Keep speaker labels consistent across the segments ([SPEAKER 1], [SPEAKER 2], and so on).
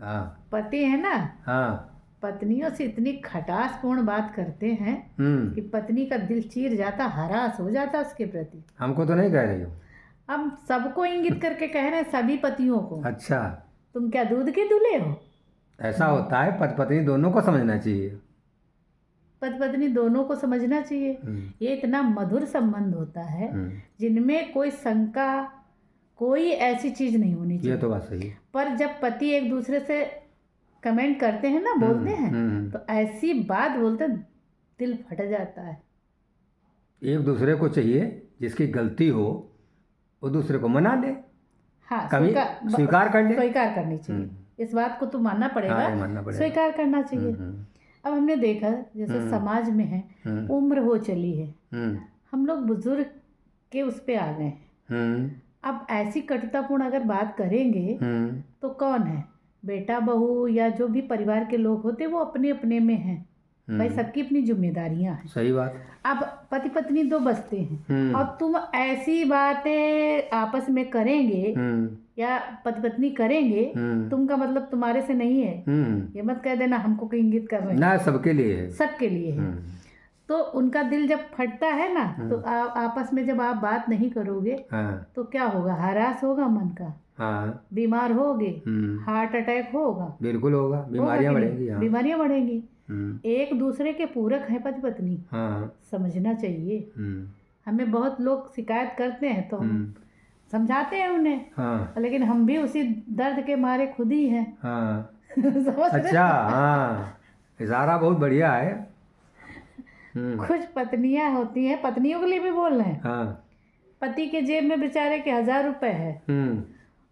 [SPEAKER 1] हाँ
[SPEAKER 2] पति है ना,
[SPEAKER 1] हाँ।
[SPEAKER 2] पत्नियों से इतनी खटासपूर्ण बात करते हैं कि पत्नी का दिल चीर जाता, हरास हो जाता उसके प्रति।
[SPEAKER 1] हमको तो नहीं कह रही हो।
[SPEAKER 2] हम सबको इंगित करके कह रहे हैं, सभी पतियों को।
[SPEAKER 1] अच्छा,
[SPEAKER 2] तुम क्या दूध के दूल्हे हो?
[SPEAKER 1] ऐसा होता है? पति पत्नी दोनों को समझना चाहिए।
[SPEAKER 2] पति पत्नी दोनों को समझना चाहिए। ये इतना मधुर संबंध होता है जिनमें कोई शंका, कोई ऐसी चीज नहीं होनी चाहिए।
[SPEAKER 1] ये तो बात सही है।
[SPEAKER 2] पर जब पति एक दूसरे से कमेंट करते हैं ना, बोलते हैं, तो ऐसी बात बोलते हैं, दिल फट जाता है।
[SPEAKER 1] एक दूसरे को चाहिए जिसकी गलती हो वो दूसरे को मना दे।
[SPEAKER 2] हाँ,
[SPEAKER 1] स्वीकार कर ले।
[SPEAKER 2] स्वीकार करनी चाहिए। इस बात को तो मानना पड़ेगा।
[SPEAKER 1] हाँ, मानना पड़ेगा।
[SPEAKER 2] स्वीकार करना चाहिए। अब हमने देखा जैसे समाज में है, उम्र हो चली है, हम लोग बुजुर्ग के उस पे आ गए हैं। अब ऐसी कटुतापूर्ण अगर बात करेंगे तो कौन है? बेटा बहू या जो भी परिवार के लोग होते वो अपने अपने में हैं। भाई सबकी अपनी जिम्मेदारियां हैं।
[SPEAKER 1] सही बात।
[SPEAKER 2] अब पति पत्नी दो बसते हैं और तुम ऐसी बातें आपस में करेंगे या पति पत्नी करेंगे, तुम का मतलब तुम्हारे से नहीं है। ये मत कह देना हमको कहीं इंगित कर रहे हैं।
[SPEAKER 1] ना, सबके लिए है।
[SPEAKER 2] सबके लिए है। तो उनका दिल जब फटता है ना, तो आपस में जब आप बात नहीं करोगे तो क्या होगा? हरास होगा मन का। बीमार होगे, हार्ट अटैक होगा।
[SPEAKER 1] बिल्कुल होगा, बीमारियां बढ़ेंगी।
[SPEAKER 2] बीमारियां बढ़ेंगी। एक दूसरे के पूरक है पति पत्नी। समझना चाहिए। हमें बहुत लोग शिकायत करते हैं तो हम समझाते हैं उन्हें, लेकिन हम भी उसी दर्द के मारे खुद ही हैं।
[SPEAKER 1] अच्छा, हाँ, इशारा बहुत बढ़िया है।
[SPEAKER 2] कुछ पत्नियां होती हैं, पत्नियों के लिए भी बोल रहे हैं, पति के जेब में बेचारे के 1000 रुपए है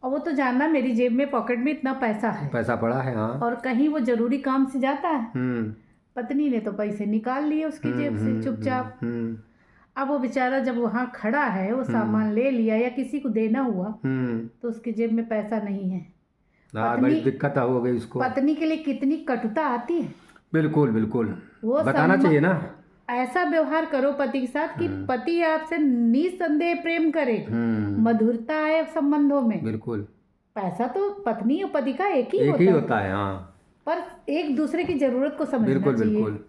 [SPEAKER 2] और वो तो जानना मेरी जेब में, पॉकेट में इतना पैसा है,
[SPEAKER 1] पैसा पड़ा है।
[SPEAKER 2] और कहीं वो जरूरी काम से जाता है, पत्नी ने तो पैसे निकाल लिए उसकी जेब से चुपचाप। अब वो बेचारा जब वहाँ खड़ा है, वो सामान ले लिया या किसी को देना हुआ तो उसकी जेब में पैसा नहीं है।
[SPEAKER 1] बड़ी दिक्कत हो गई उसको।
[SPEAKER 2] पत्नी के लिए कितनी कटुता आती है।
[SPEAKER 1] बिल्कुल बिल्कुल,
[SPEAKER 2] वो
[SPEAKER 1] बताना चाहिए ना।
[SPEAKER 2] ऐसा व्यवहार करो पति के साथ कि पति आपसे निसंदेह प्रेम करे, मधुरता आए संबंधों में।
[SPEAKER 1] बिल्कुल।
[SPEAKER 2] पैसा तो पत्नी और पति का एक ही
[SPEAKER 1] होता है। हाँ,
[SPEAKER 2] पर एक दूसरे की जरूरत को समझना चाहिए।
[SPEAKER 1] बिल्कुल,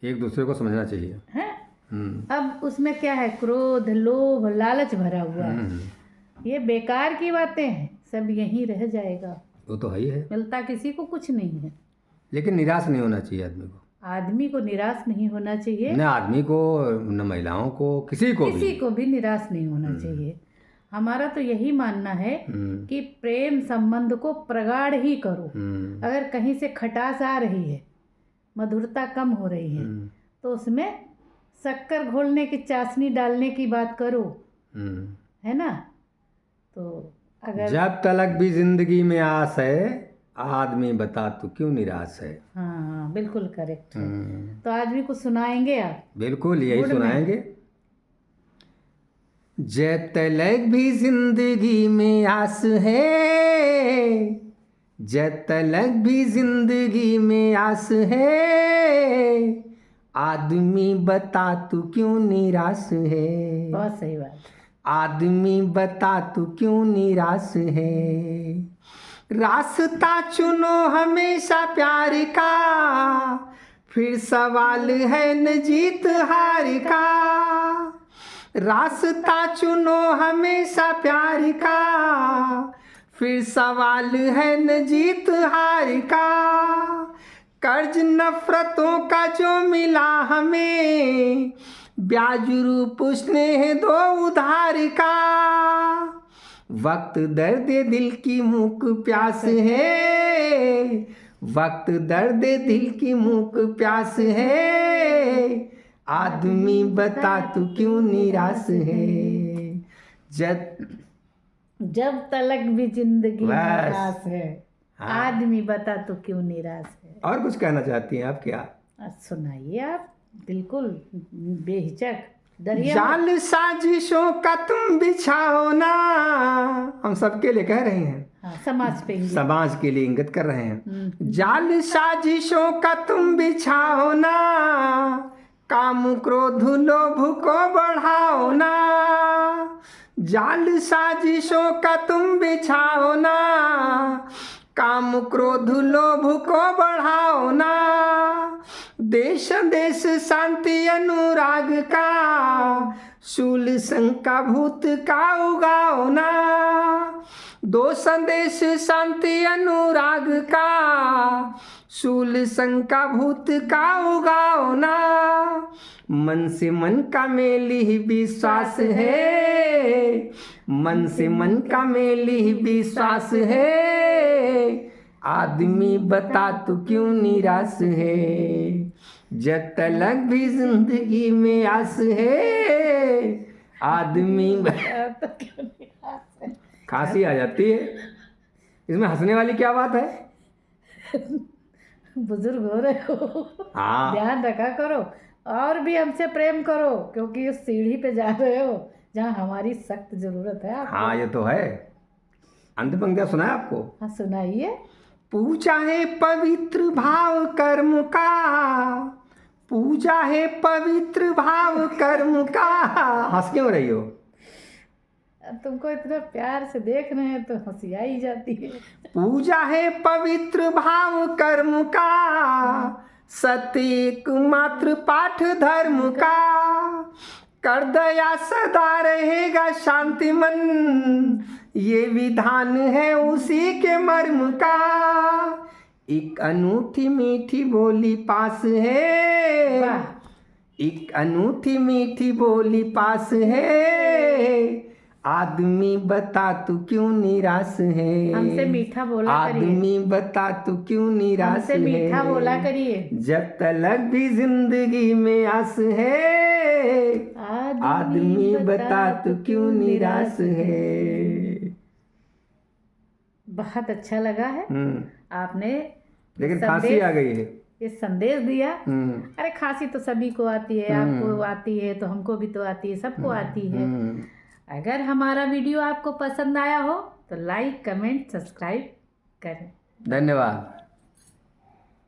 [SPEAKER 1] एक दूसरे को समझना चाहिए
[SPEAKER 2] है। अब उसमें क्या है? क्रोध, लोभ, लालच भरा हुआ है। ये बेकार की बातें हैं, सब यहीं रह जाएगा।
[SPEAKER 1] वो तो है ही है।
[SPEAKER 2] मिलता किसी को कुछ नहीं है।
[SPEAKER 1] लेकिन निराश नहीं होना चाहिए आदमी को।
[SPEAKER 2] आदमी को निराश नहीं होना चाहिए।
[SPEAKER 1] न आदमी को, न महिलाओं को, किसी को भी
[SPEAKER 2] निराश नहीं होना चाहिए। हमारा तो यही मानना है कि प्रेम संबंध को प्रगाढ़ ही करो। अगर कहीं से खटास आ रही है, मधुरता कम हो रही है, तो उसमें शक्कर घोलने की, चाशनी डालने की बात करो, है ना? तो अगर
[SPEAKER 1] जब तलक भी जिंदगी में आस है, आदमी बता तू क्यों निराश है।
[SPEAKER 2] हाँ, बिल्कुल करेक्ट है। तो आदमी को सुनाएंगे आप?
[SPEAKER 1] बिल्कुल, यही सुनाएंगे। जब तलक भी जिंदगी में आस है, जब तलक भी जिंदगी में आस है, आदमी बता तू क्यों निराश है।
[SPEAKER 2] बहुत सही बात।
[SPEAKER 1] आदमी बता तू क्यों निराश है। रास्ता चुनो हमेशा प्यार का, फिर सवाल है न जीत हार का। रास्ता चुनो हमेशा प्यार का, फिर सवाल है न जीत हार का। कर्ज नफरतों का जो मिला हमें, ब्याज रूप स्नेह दो उधार का। वक्त दर्द दिल की मूक प्यास है, वक्त दर्द दिल की मूक प्यास है। आदमी बता तू क्यों निराश है।
[SPEAKER 2] जब तलक भी जिंदगी में आस है, आदमी बता तू क्यों निराश है।
[SPEAKER 1] और कुछ कहना चाहती हैं आप? क्या
[SPEAKER 2] सुनाइए आप, बिल्कुल बेहिचक।
[SPEAKER 1] जाल साजिशों का तुम बिछाओ ना, हम सबके लिए कह रहे हैं।
[SPEAKER 2] समाज पे,
[SPEAKER 1] समाज के लिए इंगित कर रहे हैं। जाल साजिशों का तुम बिछाओ ना, काम क्रोध लोभ को बढ़ाओ ना। जाल साजिशों का तुम बिछाओ ना, काम क्रोध लोभ को बढ़ाओ ना, देश देश शांति अनुराग का, शूल शंका भूत का उगाओ ना, दो संदेश शांति अनुराग का, शूल शंका भूत का उगाओ ना, मन से मन का मेल ही विश्वास है, मन से मन का मेल ही विश्वास है, आदमी बता तू क्यों निराश है, जब तलक भी जिंदगी में आस है, आदमी
[SPEAKER 2] तो क्यों निराश है?
[SPEAKER 1] खांसी आ जाती है, इसमें हंसने वाली क्या बात है?
[SPEAKER 2] बुजुर्ग हो रहे हो,
[SPEAKER 1] हाँ
[SPEAKER 2] ध्यान रखा करो और भी हमसे प्रेम करो, क्योंकि उस सीढ़ी पे जा रहे हो जहाँ हमारी सख्त जरूरत है आपको।
[SPEAKER 1] हाँ ये तो है। अंत पंक्तियां सुना है आपको?
[SPEAKER 2] हाँ सुनाइए।
[SPEAKER 1] पूजा है पवित्र भाव कर्म का, पूजा है पवित्र भाव कर्म का। हंस क्यों रही हो?
[SPEAKER 2] तुमको इतना प्यार से देख रहे हैं तो हंसी आ ही जाती है।
[SPEAKER 1] पूजा है पवित्र भाव कर्म का, सत्य एकमात्र पाठ धर्म का, कर दया सदा रहेगा शांति मन, ये विधान है उसी के मर्म का, एक अनूठी मीठी बोली पास है,
[SPEAKER 2] वाह।
[SPEAKER 1] एक अनूठी मीठी बोली पास है, आदमी बता तू क्यों निराश है,
[SPEAKER 2] हमसे मीठा बोला करिए,
[SPEAKER 1] आदमी बता तू क्यों निराश
[SPEAKER 2] हमसे
[SPEAKER 1] है,
[SPEAKER 2] मीठा बोला करिए,
[SPEAKER 1] जब तलक भी जिंदगी में आस है, आदमी बता तू क्यों निराश है।
[SPEAKER 2] बहुत अच्छा लगा है आपने,
[SPEAKER 1] लेकिन खांसी आ गई है।
[SPEAKER 2] ये संदेश दिया। अरे खांसी तो सभी को आती है, आपको आती है तो हमको भी तो आती है, सबको आती है। अगर हमारा वीडियो आपको पसंद आया हो तो लाइक कमेंट सब्सक्राइब करें।
[SPEAKER 1] धन्यवाद।